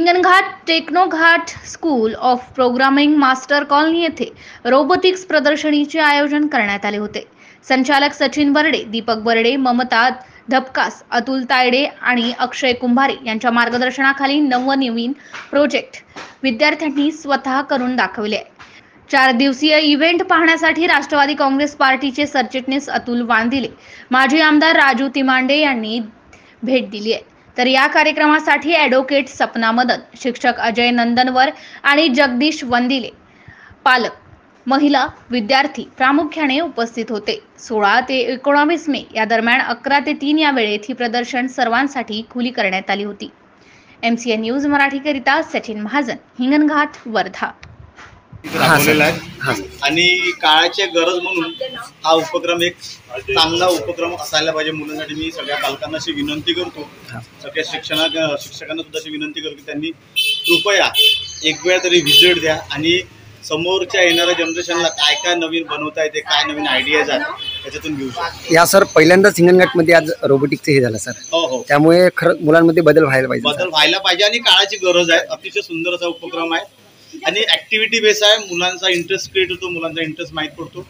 Hinganghat Technoghat school of programming master colony येथे robotics प्रदर्शनीचे आयोजन करण्यात आले होते। संचालक सचिन बर्डे, दीपक बर्डे, ममता धपकास, अतुल तायडे आणि अक्षय कुंभारे यांच्या मार्गदर्शनाखाली नवनवीन प्रोजेक्ट विद्यार्थ्यांनी स्वतः करून दाखवले। 4 दिवसीय इव्हेंट पाहण्यासाठी राष्ट्रवादी काँग्रेस पार्टीचे सरचिटणीस अतुल वांदिले, माजी आमदार राजू तिमांडे यांनी भेट दिली आहे। तर या कार्यक्रमासाठी ॲडव्होकेट सपना मदन, शिक्षक अजय नंदनवर आणि जगदीश वंदिले, पालक, महिला, विद्यार्थी प्रामुख्याने उपस्थित होते। 16 ते 19 मे या दरम्यान 11 ते 3 या वेळेत ही प्रदर्शन सर्वांसाठी खुली करण्यात आली होती। MCN न्यूज मराठीकरिता सचिन महाजन, हिंगणघाट, वर्धा। राबवलेला आहे आणि काळाची गरज म्हणून हा उपक्रम एक चांगला उपक्रम असायला पाहिजे मुलांसाठी। मी सगळ्या पालकांना अशी विनंती करतो, सगळ्या शिक्षकांना सुद्धा अशी विनंती करतो की त्यांनी कृपया एक वेळ तरी व्हिजिट द्या आणि समोरच्या येणाऱ्या जनरेशनला काय काय नवीन बनवता येते, काय नवीन आयडियाज आहेत त्याच्यातून घेऊ शकतो। या सर पहिल्यांदाच हिंगणघाटमध्ये आज रोबोटिक्सचे हे झालं सर। हो, त्यामुळे खरं मुलांमध्ये बदल व्हायला पाहिजे आणि काळाची गरज आहे। अतिशय सुंदर असा उपक्रम आहे आणि ऍक्टिव्हिटी बेस आहे। मुलांचा इंटरेस्ट क्रिएट होतो, मुलांचा इंटरेस्ट माहीत पडतो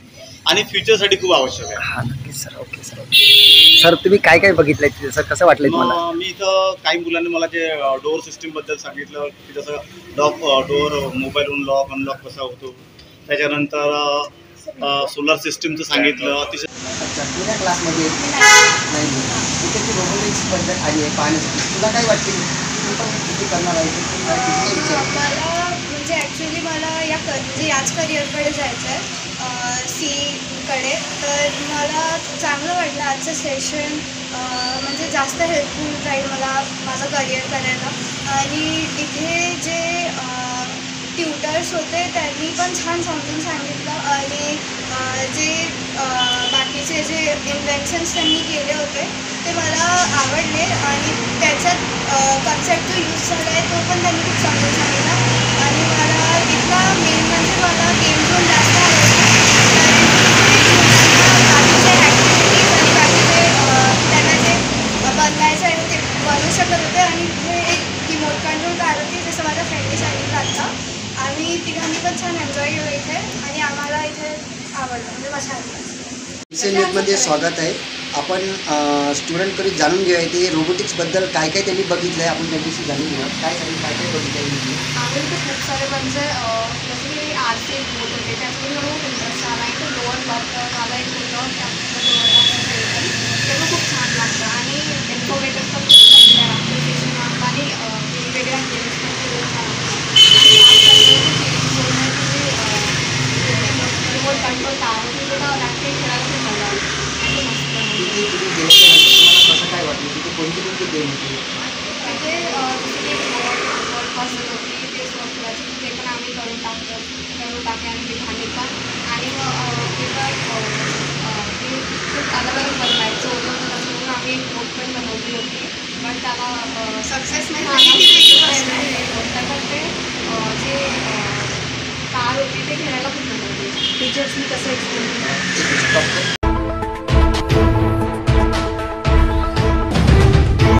आणि फ्युचरसाठी खूप आवश्यक आहे। हां, नक्कीच सर। Okay sir. सर तुम्ही काय काय बघितलंय तिथे सर, कसं वाटलं तुम्हाला? मी इथं काही मुलांनी मला जे डोअर सिस्टीम बद्दल सांगितलं की जसं डोअर मोबाईलवरून लॉक अनलॉक कसा होतो, त्याच्यानंतर सोलर सिस्टीमचं सांगितलं। अतिशय पुण्या क्लासमध्ये रोबोटिक्स बद्दल आली आहे पाहण्यासाठी, तुला काय वाटते करणार आहे? म्हणजे ॲक्च्युली मला याच करिअरकडे जायचं आहे, सीकडे। तर मला चांगलं वाटलं आजचं सेशन, म्हणजे जास्त हेल्पफुल राहील मला माझं करिअर करायला। आणि इथे जे ट्युटर्स होते त्यांनी पण छान समजून सांगितलं आणि जे बाकीचे जे इन्व्हेन्शन्स त्यांनी केले होते ते मला आवडले आणि त्याच्यात कन्सेप्ट जो यूज झाला आहे तो पण त्यांनी खूप समजून सांगितला। आणि मला इथला मेन म्हणजे मला गेम झोन जास्त आवडतो, बाकीचे ॲक्टिव्हिटीज आणि बाकीचे त्यांना जे बनवायचं आहे ते बनवू शकत होते। आणि इथे एक रिमोट कंट्रोल कार होती, जसं माझ्या फ्रेंडने सांगितलं आता। आम्ही तिघांनी पण छान एन्जॉय केलं इथे आणि आम्हाला इथे आवडलं, म्हणजे मजा आली। MCN न्यूजमध्ये स्वागत आहे। आपण स्टुडंटकडे जाणून घेऊया ते रोबोटिक्सबद्दल काय काय त्यांनी बघितलं आहे, आपण त्यांच्याशी जाणून घेऊया काय काय बघितलं आहे। आम्ही तर खूप सारे म्हणजे जसं की आरसी बोट होते त्याच्यामध्ये खूप इंटरेस्ट आला। इथे डोअर लॉक मला एक होतं, त्यामुळे खूप छान लागतं आणि इन्फॉर्मेटिव्ह पण खूप छान लागतं आणि वेगवेगळ्या गेम्स पण खूप छान रिमोट कंट्रोल टावर तिथे रात्री खेळायला खूप मजा आली। कसं काय वाटलं तिथे कोणती गेम होती? तिथे जसं की बॉल पासून होती ते सोडल्याची ते पण आम्ही करून टाके आणि ते भांडी पण आणि ते पण ते खूप अलग अलग बनवायचं होतं, त्याच्यामुळे आम्ही एक बोट पण बनवली होती, पण त्याला सक्सेस नाही झाली।